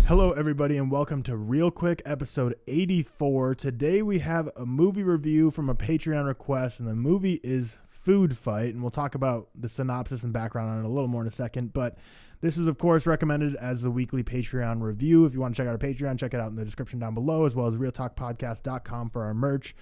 Hello, everybody, and welcome to ReelQuick episode 84. Today we have a movie review from a Patreon request, and the movie is Foodfight, and we'll talk about the synopsis and background on it a little more in a second, but this was, of course, recommended as a weekly Patreon review. If you want to check out our Patreon, check it out in the description down below, as well as ReelTokPodcast.com for our merch.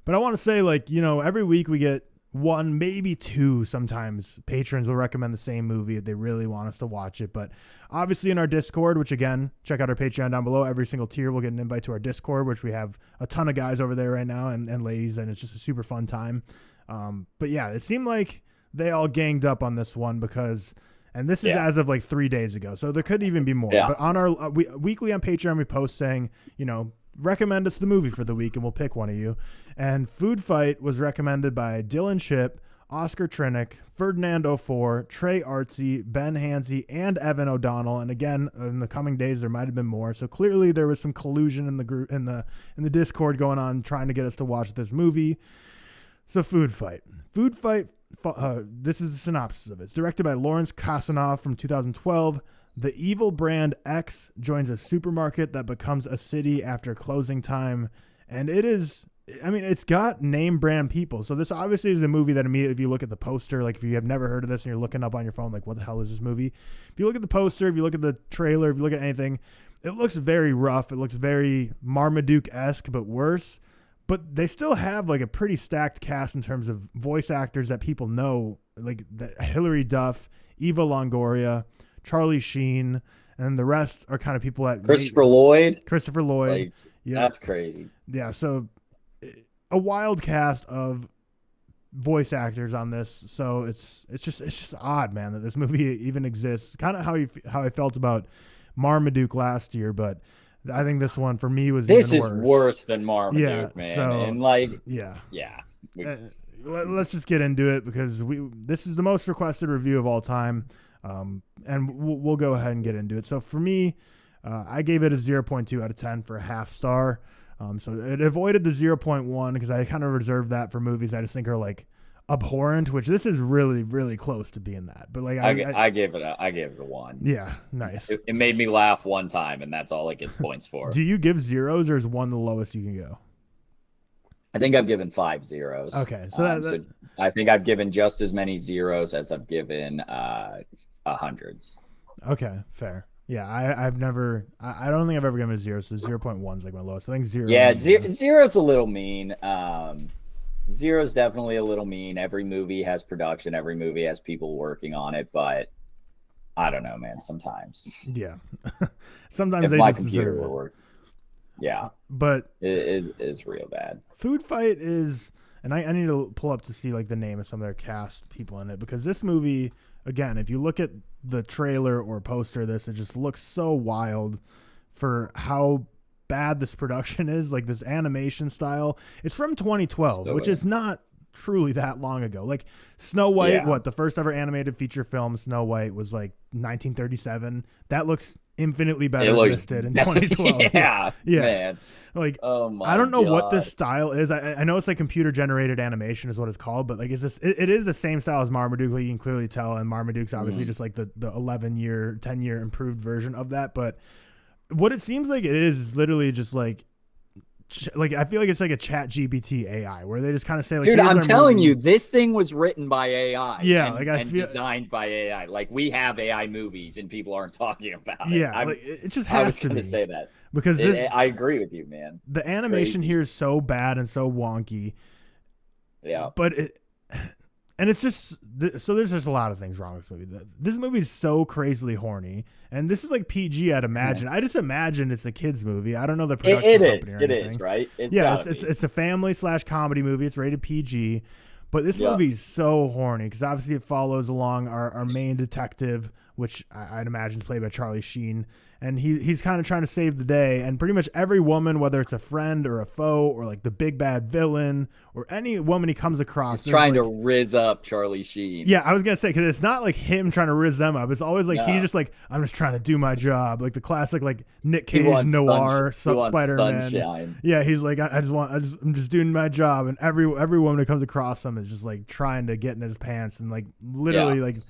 But I want to say, every week we get one, maybe two sometimes patrons will recommend the same movie if they really want us to watch it. But obviously in our Discord, which again, check out our Patreon down below. Every single tier will get an invite to our Discord, which we have a ton of guys over there right now and ladies, and it's just a super fun time. But yeah, it seemed like they all ganged up on this one because, and this is as of 3 days ago, so there could even be more. Yeah. But on our weekly on Patreon, we post saying, recommend us the movie for the week and we'll pick one of you. And Foodfight was recommended by Dylan Chip, Oscar Trinick, Ferdinando 4, Trey Artsy, Ben Hansey, and Evan O'Donnell. And again, in the coming days, there might have been more. So clearly there was some collusion in the group, in the Discord going on, trying to get us to watch this movie. So Foodfight. This is the synopsis of it. It's directed by Lawrence Kasanoff from 2012. The evil brand X joins a supermarket that becomes a city after closing time. And it's got name brand people. So this obviously is a movie that immediately, if you look at the poster, if you have never heard of this and you're looking up on your phone, what the hell is this movie? If you look at the poster, if you look at the trailer, if you look at anything, it looks very rough. It looks very Marmaduke-esque, but worse. But they still have a pretty stacked cast in terms of voice actors that people know, Hilary Duff, Eva Longoria, Charlie Sheen, and the rest are kind of people that Christopher Lloyd. Yeah, that's crazy. Yeah, so a wild cast of voice actors on this. So it's just odd, man, that this movie even exists. Kind of how I felt about Marmaduke last year, but I think this one for me was this even is worse than Marmaduke, man. So, and let's just get into it because this is the most requested review of all time. And we'll go ahead and get into it. So for me, I gave it a 0.2 out of 10 for a half star. So it avoided the 0.1 because I kind of reserved that for movies I just think are abhorrent, which this is really, really close to being that. But I gave it a 1. Yeah, nice. It made me laugh one time, and that's all it gets points for. Do you give zeros, or is 1 the lowest you can go? I think I've given 5 zeros. Okay, so I think I've given just as many zeros as I've given hundreds. Okay, fair. Yeah, I don't think I've ever given a 0, so 0.1 is my lowest. I think 0. Yeah, zero's a little mean. Zero's definitely a little mean. Every movie has production. Every movie has people working on it, but I don't know, man. Sometimes. Yeah. Sometimes if they my just computer deserve will it. work. Yeah. But it is real bad. Foodfight is, and I need to pull up to see the name of some of their cast people in it, because this movie, again, if you look at the trailer or poster of this, it just looks so wild for how bad this production is, this animation style. It's from 2012, which is not truly that long ago. Snow White, the first ever animated feature film, Snow White, was 1937. That looks infinitely better than this did in 2012. Yeah, man. Oh my I don't know what this style is. I know it's computer generated animation is what it's called, but it is the same style as Marmaduke. You can clearly tell, and Marmaduke's obviously just the 11-year, 10-year improved version of that. But what it seems like it is literally just I feel like it's a chat GPT AI where they just kind of say, dude, I'm telling you, this thing was written by AI. Yeah. And designed by AI. We have AI movies and people aren't talking about it. Yeah. It just has to be. I was going to say that because I agree with you, man. The animation here is so bad and so wonky. Yeah. But it's just, so there's just a lot of things wrong with this movie. This movie is so crazily horny, and this is PG, I'd imagine. I just imagine it's a kid's movie. I don't know the production company. It is, right? It's a family/comedy movie. It's rated PG, but this movie is so horny because obviously it follows along our main detective, which I'd imagine is played by Charlie Sheen. And he's kind of trying to save the day. And pretty much every woman, whether it's a friend or a foe or the big bad villain or any woman he comes across. He's trying to rizz up Charlie Sheen. Yeah, I was going to say, because it's not him trying to rizz them up. It's always he's just I'm just trying to do my job. The classic Nick Cage noir Spider-Man. Yeah, he's I'm just doing my job. And every woman who comes across him is just trying to get in his pants and literally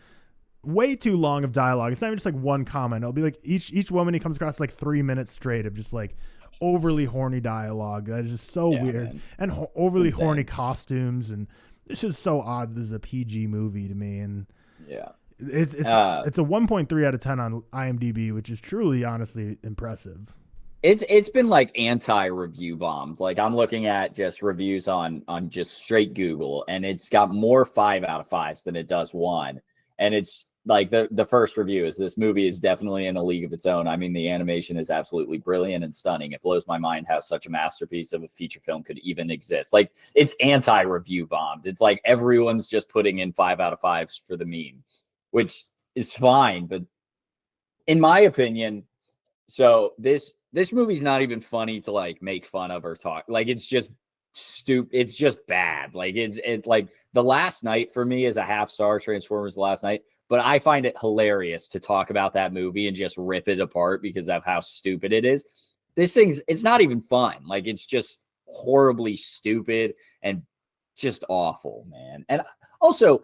way too long of dialogue. It's not even just like one comment. It'll be like each woman he comes across like 3 minutes straight of just like overly horny dialogue. That is just so weird. Man. And overly horny costumes, and it's just so odd. This is a PG movie to me, and yeah, it's a 1.3 out of 10 on IMDb, which is truly, honestly impressive. It's been like anti-review bombed. Like I'm looking at just reviews on just straight Google, and it's got more 5 out of 5s than it does 1. And it's like the first review is, this movie is definitely in a league of its own. I mean, the animation is absolutely brilliant and stunning. It blows my mind how such a masterpiece of a feature film could even exist. Like, it's anti-review bombed. It's like everyone's just putting in 5 out of 5s for the meme, which is fine. But in my opinion, so this movie's not even funny to like make fun of or talk. Like, it's just stupid. It's just bad. Like, it's like The Last Night for me is a half star. Transformers: The Last Night, but I find it hilarious to talk about that movie and just rip it apart because of how stupid it is. It's not even fun. Like, it's just horribly stupid and just awful, man. And also,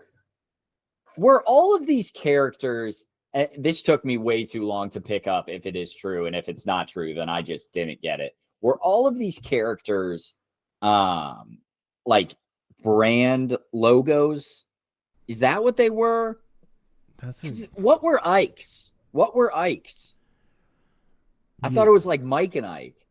were all of these characters, and this took me way too long to pick up if it is true, and if it's not true, then I just didn't get it. Were all of these characters like brand logos? Is that what they were? What were Ike's? I thought it was like Mike and Ike.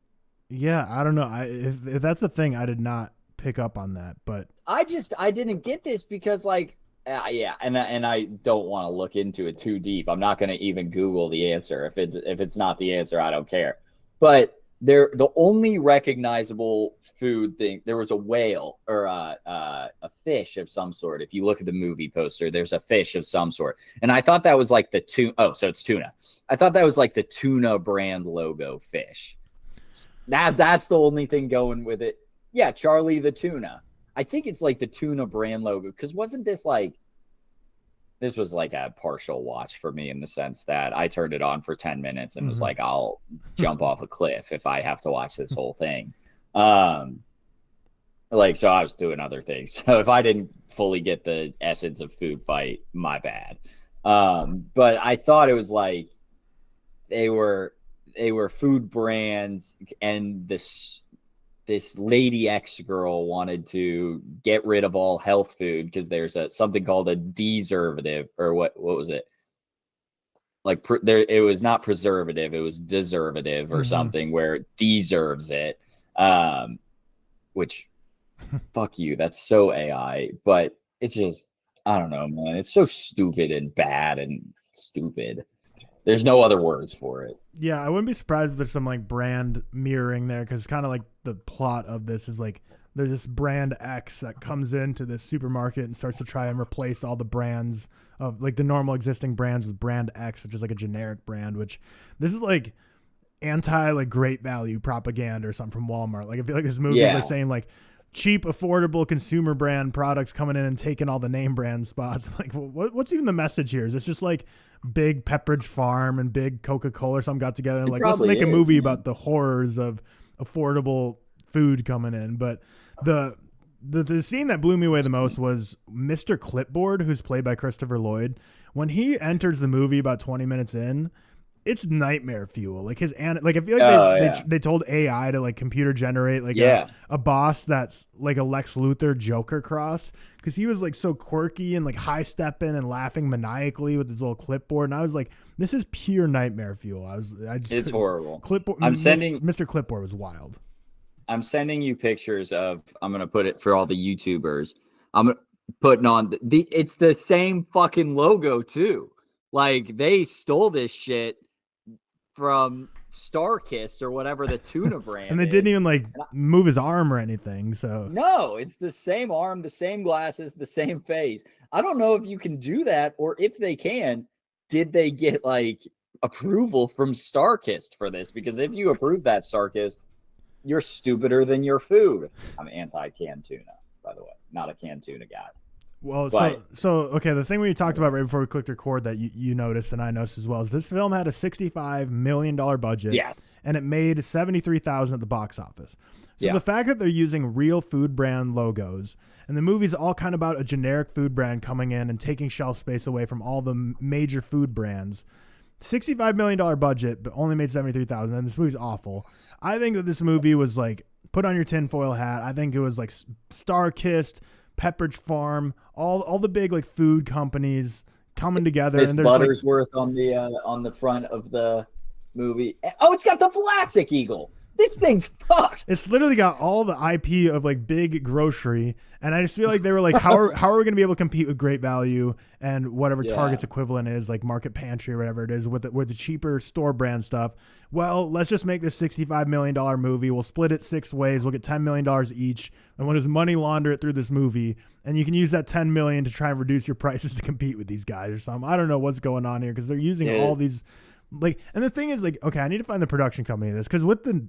Yeah, I don't know. If that's the thing, I did not pick up on that, but I didn't get this because like yeah, and I don't want to look into it too deep. I'm not going to even Google the answer. If it's not the answer, I don't care. But the only recognizable food thing, there was a whale or a fish of some sort. If you look at the movie poster, there's a fish of some sort, and I thought that was like the tuna. Oh, so it's tuna. I thought that was like the tuna brand logo fish. That's the only thing going with it. Yeah, Charlie the tuna. I think it's like the tuna brand logo, because this was like a partial watch for me in the sense that I turned it on for 10 minutes and was like, I'll jump off a cliff if I have to watch this whole thing. So I was doing other things. So if I didn't fully get the essence of Foodfight, my bad. But I thought it was like they were food brands, and this Lady X girl wanted to get rid of all health food because there's something called a deservative, or what was it? Like it was not preservative, it was deservative or something, where it deserves it. Which fuck you, that's so AI, but it's just, I don't know, man. It's so stupid and bad and stupid. There's no other words for it. Yeah, I wouldn't be surprised if there's some like brand mirroring there, because kind of like the plot of this is like there's this brand X that comes into this supermarket and starts to try and replace all the brands of like the normal existing brands with brand X, which is like a generic brand, which this is like anti like great value propaganda or something from Walmart. Like I feel like this movie is like saying like cheap, affordable consumer brand products coming in and taking all the name brand spots. I'm like, well, what's even the message here? Is this just like big Pepperidge Farm and big Coca-Cola or something got together and like, let's make a movie about the horrors of affordable food coming in? But the scene that blew me away the most was Mr. Clipboard, who's played by Christopher Lloyd. When he enters the movie about 20 minutes in, it's nightmare fuel. Like I feel like they told AI to like computer generate like a boss that's like a Lex Luthor Joker cross, because he was like so quirky and like high stepping and laughing maniacally with his little clipboard, and I was like, this is pure nightmare fuel. It's horrible. Clipboard. Mr. Clipboard was wild. I'm sending you pictures of. I'm gonna put it for all the YouTubers. I'm putting on it's the same fucking logo too. Like they stole this shit from Starkist or whatever the tuna brand and they didn't even like move his arm or anything. So no, it's the same arm, the same glasses, the same face. I don't know if you can do that, or if they can, did they get like approval from Starkist for this? Because if you approve that, Starkist, you're stupider than your food. I'm anti-canned tuna, by the way, not a canned tuna guy. Well, so okay, the thing we talked about right before we clicked record that you noticed and I noticed as well is this film had a $65 million budget, and it made $73,000 at the box office. So the fact that they're using real food brand logos And the movie's all kind of about a generic food brand coming in and taking shelf space away from all the major food brands. $65 million budget, but only made $73,000. And this movie's awful. I think that this movie was like, put on your tinfoil hat. I think it was like Star-Kissed, Pepperidge Farm, all the big like food companies coming together. Miss And there's Buttersworth on the front of the movie. Oh, it's got the Vlasic Eagle. This thing's fucked. It's literally got all the IP of like big grocery, and I just feel like they were like, how are we going to be able to compete with Great Value and whatever Target's equivalent is, like Market Pantry or whatever it is, with the cheaper store brand stuff? Well, let's just make this $65 million movie. We'll split it 6 ways. We'll get $10 million each, and we'll just money launder it through this movie. And you can use that $10 million to try and reduce your prices to compete with these guys or something. I don't know what's going on here because they're using all these like. And the thing is, like, okay, I need to find the production company of this because with the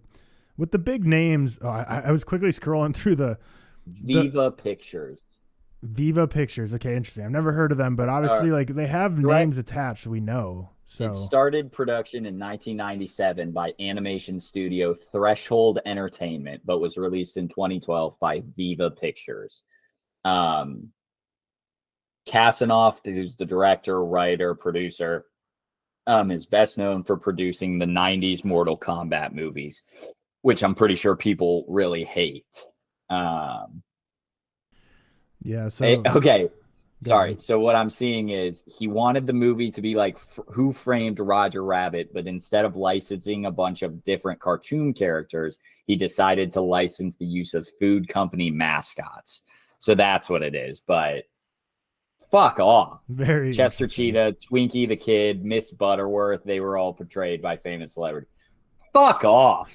big names, I was quickly scrolling through the Viva Pictures. Viva Pictures. Okay, interesting. I've never heard of them, but obviously, like, they have names attached. We know. So it started production in 1997 by animation studio Threshold Entertainment, but was released in 2012 by Viva Pictures. Kasanoff, who's the director, writer, producer, is best known for producing the 90s Mortal Kombat movies, which I'm pretty sure people really hate. Yeah. So okay. Sorry. So what I'm seeing is he wanted the movie to be like Who Framed Roger Rabbit, but instead of licensing a bunch of different cartoon characters, he decided to license the use of food company mascots. So that's what it is. But fuck off. Very Chester Cheetah, Twinkie the Kid, Miss Butterworth, they were all portrayed by famous celebrities. Fuck off.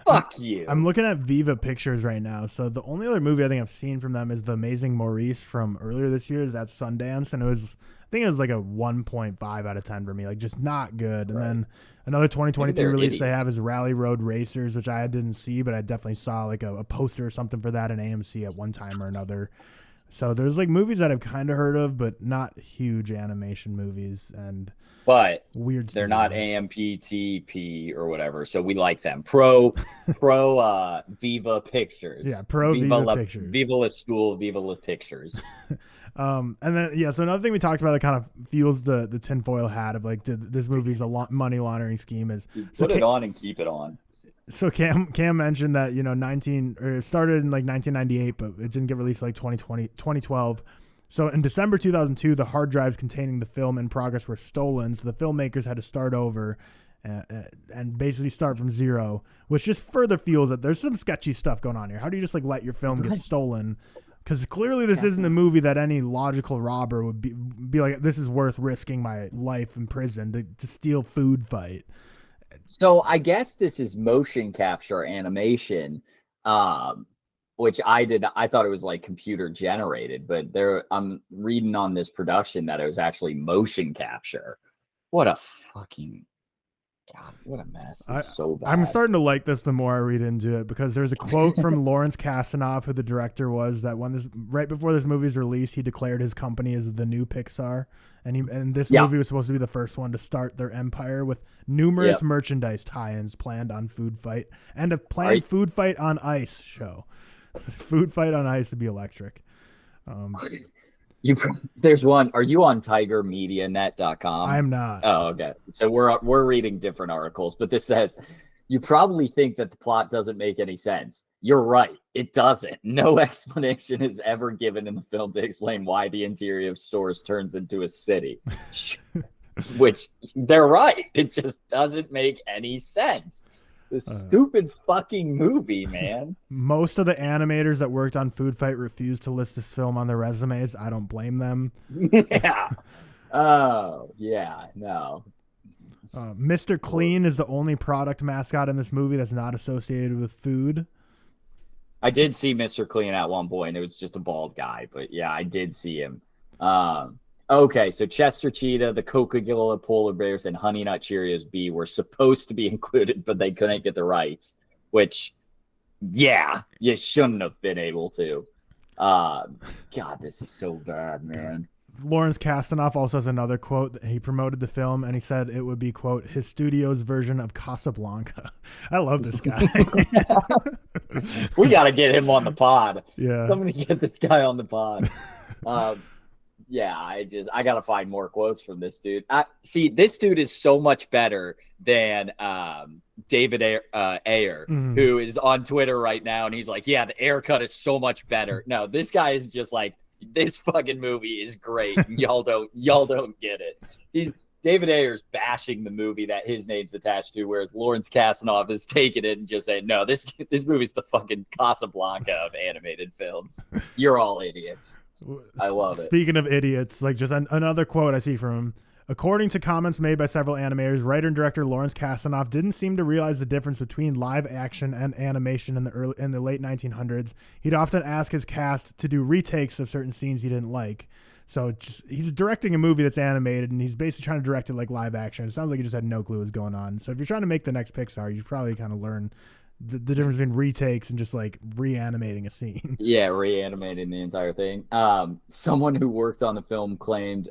Fuck you. I'm looking at Viva Pictures right now. So the only other movie I think I've seen from them is The Amazing Maurice from earlier this year. That's Sundance, and I think it was like a 1.5 out of 10 for me, like just not good. And then another 2023 release they have is Rally Road Racers, which I didn't see, but I definitely saw like a poster or something for that in AMC at one time or another. So there's like movies that I've kind of heard of, but not huge animation movies and weird. They're not AMPTP or whatever, so we like them. Pro Viva Pictures. Yeah, pro Viva Pictures. Viva La School, Viva La Pictures. And then so another thing we talked about that kind of fuels the tinfoil hat of like this movie's a money laundering scheme is put it on and keep it on. So Cam mentioned that, you know, it started in like 1998, but it didn't get released like 2012. So in December 2002, the hard drives containing the film in progress were stolen. So the filmmakers had to start over and basically start from zero, which just further fuels that there's some sketchy stuff going on here. How do you just like let your film get stolen? Because clearly this isn't a movie that any logical robber would be like, this is worth risking my life in prison to steal Foodfight. So I guess this is motion capture animation, which I thought it was like computer generated, but I'm reading on this production that it was actually motion capture. What a fucking God, what a mess. It's so bad. I'm starting to like this the more I read into it because there's a quote from Lawrence Kasanoff, who the director was, that right before this movie's release, he declared his company as the new Pixar. And this movie was supposed to be the first one to start their empire with numerous merchandise tie-ins planned on Foodfight and a planned Foodfight on Ice show. Foodfight on Ice would be electric. There's one. Are you on tigermedianet.com? I'm not. Oh, okay. So we're reading different articles, but this says you probably think that the plot doesn't make any sense. You're right. It doesn't. No explanation is ever given in the film to explain why the interior of stores turns into a city. Which they're right. It just doesn't make any sense. This stupid fucking movie, man. Most of the animators that worked on Foodfight refused to list this film on their resumes. I don't blame them. Yeah. Oh, yeah. No. Mr. Clean is the only product mascot in this movie that's not associated with food. I did see Mr. Clean at one point. It was just a bald guy, but yeah, I did see him. Okay, so Chester Cheetah, the Coca-Cola Polar Bears, and Honey Nut Cheerios B were supposed to be included, but they couldn't get the rights, which, yeah, you shouldn't have been able to. God, this is so bad, man. Lawrence Kasanoff also has another quote that he promoted the film, and he said it would be, quote, his studio's version of Casablanca. I love this guy. We got to get him on the pod. Yeah. Somebody get this guy on the pod. Yeah, I got to find more quotes from this dude. See, this dude is so much better than David Ayer, who is on Twitter right now, and he's like, yeah, the Ayer cut is so much better. No, this guy is just like, this fucking movie is great. Y'all don't get it. David Ayer's bashing the movie that his name's attached to, whereas Lawrence Kasanoff is taking it and just saying, no, this movie's the fucking Casablanca of animated films. You're all idiots. I love it. Speaking of idiots, like just another quote I see from him. According to comments made by several animators, writer and director Lawrence Kasanoff didn't seem to realize the difference between live action and animation in the late 1900s. He'd often ask his cast to do retakes of certain scenes he didn't like. So he's directing a movie that's animated, and he's basically trying to direct it like live action. It sounds like he just had no clue what was going on. So if you're trying to make the next Pixar, you probably kind of learn the difference between retakes and just like reanimating a scene. Yeah, reanimating the entire thing. Someone who worked on the film claimed,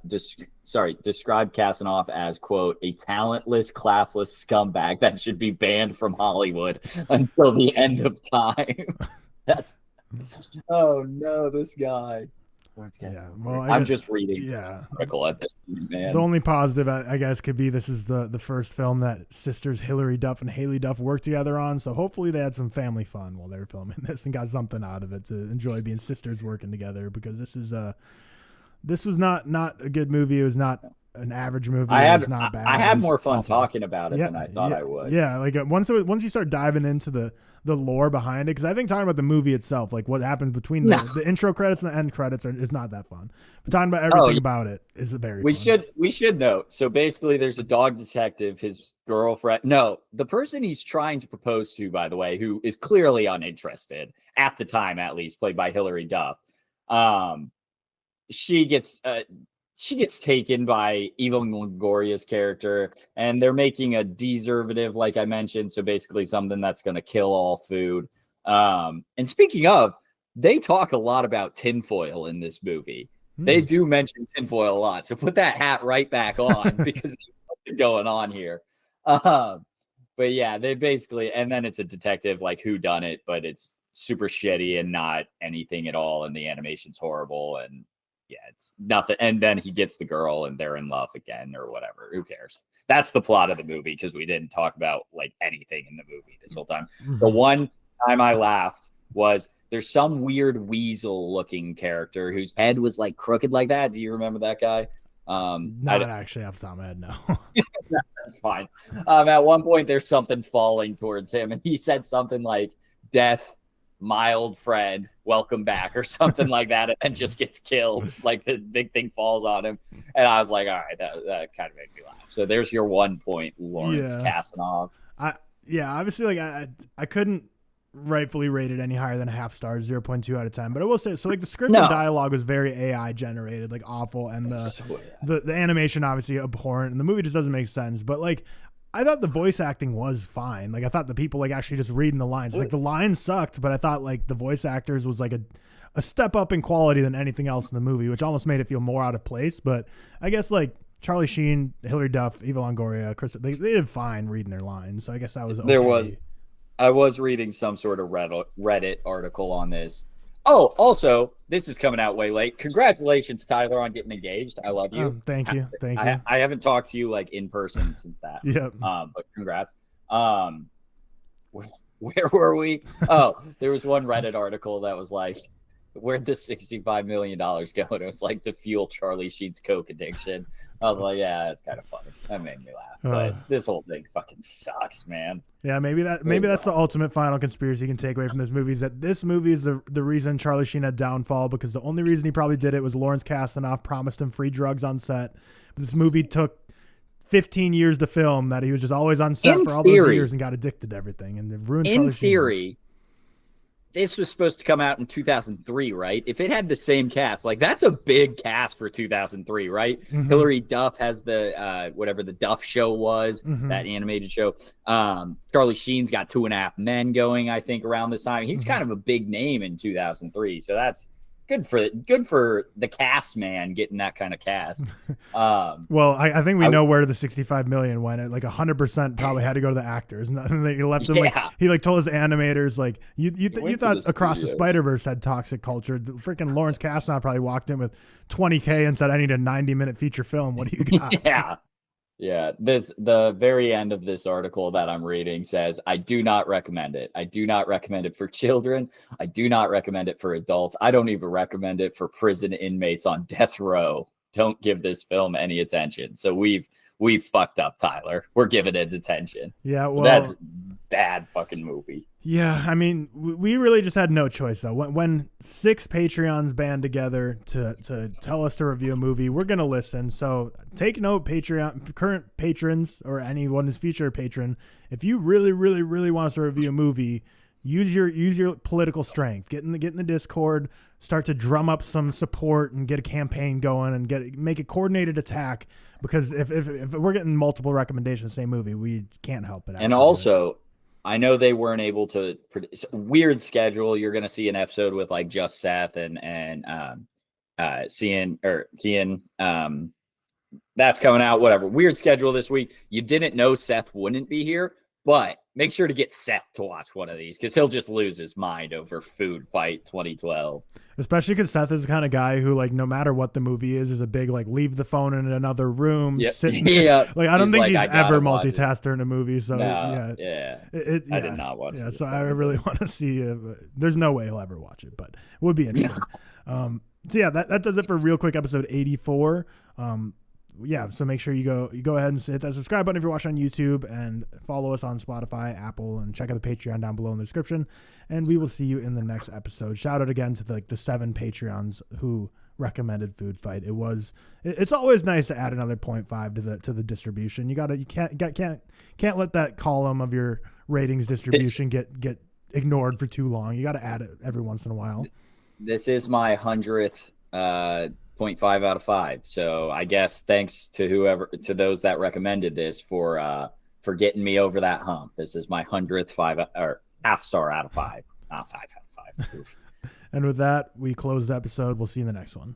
described Kasanoff as, quote, a talentless, classless scumbag that should be banned from Hollywood until the end of time. Oh no, this guy. Yeah, well, I'm just reading. Yeah, article at this point, man. The only positive, I guess, could be this is the first film that sisters Hilary Duff and Haley Duff worked together on. So hopefully they had some family fun while they were filming this and got something out of it to enjoy being sisters working together. Because this was not a good movie. It was not an average movie. It was not bad. I had more fun talking about it than I thought I would. Yeah, like once you start diving into the lore behind it, because I think talking about the movie itself, like what happens between the intro credits and the end credits is not that fun. But talking about everything about it is very fun. We should note. So basically, there's a dog detective, his girlfriend. No, the person he's trying to propose to, by the way, who is clearly uninterested at the time, at least, played by Hilary Duff. She gets taken by Eva Longoria's character, and they're making a deservative, like I mentioned. So basically something that's going to kill all food. And speaking of, they talk a lot about tinfoil in this movie. They do mention tinfoil a lot. So put that hat right back on because there's something going on here. But yeah, they basically, and then it's a detective like who done it, but it's super shitty and not anything at all. And the animation's horrible. And yeah, it's nothing. And then he gets the girl and they're in love again or whatever. Who cares? That's the plot of the movie because we didn't talk about like anything in the movie this whole time. The one time I laughed was there's some weird weasel looking character whose head was like crooked like that. Do you remember that guy? Not actually off the top of my head, no. That's fine. At one point there's something falling towards him and he said something like death, mild friend, welcome back or something like that, and then just gets killed. Like the big thing falls on him. And I was like, all right, that kind of made me laugh. So there's your 1 point, Lawrence Kasanoff. Obviously, like I couldn't rightfully rate it any higher than a half star, 0.2 out of 10. But I will say, so like the script and dialogue was very AI generated, like awful, and the animation obviously abhorrent, and the movie just doesn't make sense. But like I thought the voice acting was fine. Like I thought the people like actually just reading the lines, like the lines sucked, but I thought like the voice actors was like a step up in quality than anything else in the movie, which almost made it feel more out of place. But I guess like Charlie Sheen, Hilary Duff, Eva Longoria, Chris, they did fine reading their lines. So I guess that was okay. I was reading some sort of Reddit article on this. Oh, also, this is coming out way late. Congratulations, Tyler, on getting engaged. I love you. Thank you. I haven't talked to you like in person since that. Yep. But congrats. Where were we? Oh, there was one Reddit article that was like, where'd the $65 million go? And it was like to fuel Charlie Sheen's coke addiction. I was like, yeah, that's kind of funny. That made me laugh. But this whole thing fucking sucks, man. Yeah, maybe that's the ultimate final conspiracy you can take away from this movie is that this movie is the reason Charlie Sheen had downfall, because the only reason he probably did it was Lawrence Kasanoff promised him free drugs on set. But this movie took 15 years to film, that he was just always on set for all those years and got addicted to everything, and it ruined Charlie Sheen. In theory, this was supposed to come out in 2003, right? If it had the same cast, like that's a big cast for 2003, right? Mm-hmm. Hilary Duff has the whatever the Duff Show was, that animated show. Charlie Sheen's got 2.5 Men going, I think, around this time. He's kind of a big name in 2003, so that's good for the cast, man, getting that kind of cast. Well, I think we know where the 65 million went. At like 100% probably had to go to the actors. And they left them he told his animators like you thought Across the Spider-Verse had toxic culture. The freaking Lawrence Kasdan probably walked in with $20K and said, "I need a 90-minute feature film. What do you got?" Yeah. The very end of this article that I'm reading says, "I do not recommend it. I do not recommend it for children. I do not recommend it for adults. I don't even recommend it for prison inmates on death row. Don't give this film any attention." So we've fucked up, Tyler. We're giving it attention. Yeah, well, that's bad fucking movie. Yeah, I mean, we really just had no choice though. When 6 Patreons band together to tell us to review a movie, we're gonna listen. So take note, Patreon current patrons or anyone who's future patron. If you really, really, really want us to review a movie, use your political strength. Get in the Discord, start to drum up some support and get a campaign going and make a coordinated attack. Because if we're getting multiple recommendations, same movie, we can't help it. And also, I know they weren't able to produce weird schedule. You're going to see an episode with like just Seth and Kian. That's coming out. Whatever. Weird schedule this week. You didn't know Seth wouldn't be here, but make sure to get Seth to watch one of these because he'll just lose his mind over Foodfight 2012. Especially because Seth is the kind of guy who, like, no matter what the movie is a big, like, leave the phone in another room. Yep. Sit there. Like, I don't think he's ever multitasked during a movie. So, I did not watch it. Yeah, so I really want to see there's no way he'll ever watch it, but it would be interesting. So, yeah, that does it for ReelQuick episode 84. So make sure you go ahead and hit that subscribe button if you're watching on YouTube and follow us on Spotify, Apple, and check out the Patreon down below in the description. And we will see you in the next episode. Shout out again to the 7 Patreons who recommended Foodfight. It's always nice to add another 0.5 to the distribution. You can't let that column of your ratings distribution get ignored for too long. You got to add it every once in a while. This is my 100th 0.5 out of 5. So I guess thanks to those that recommended this for getting me over that hump. This is my 100th half star out of 5, not 5 out of 5. And with that, we close the episode. We'll see you in the next one.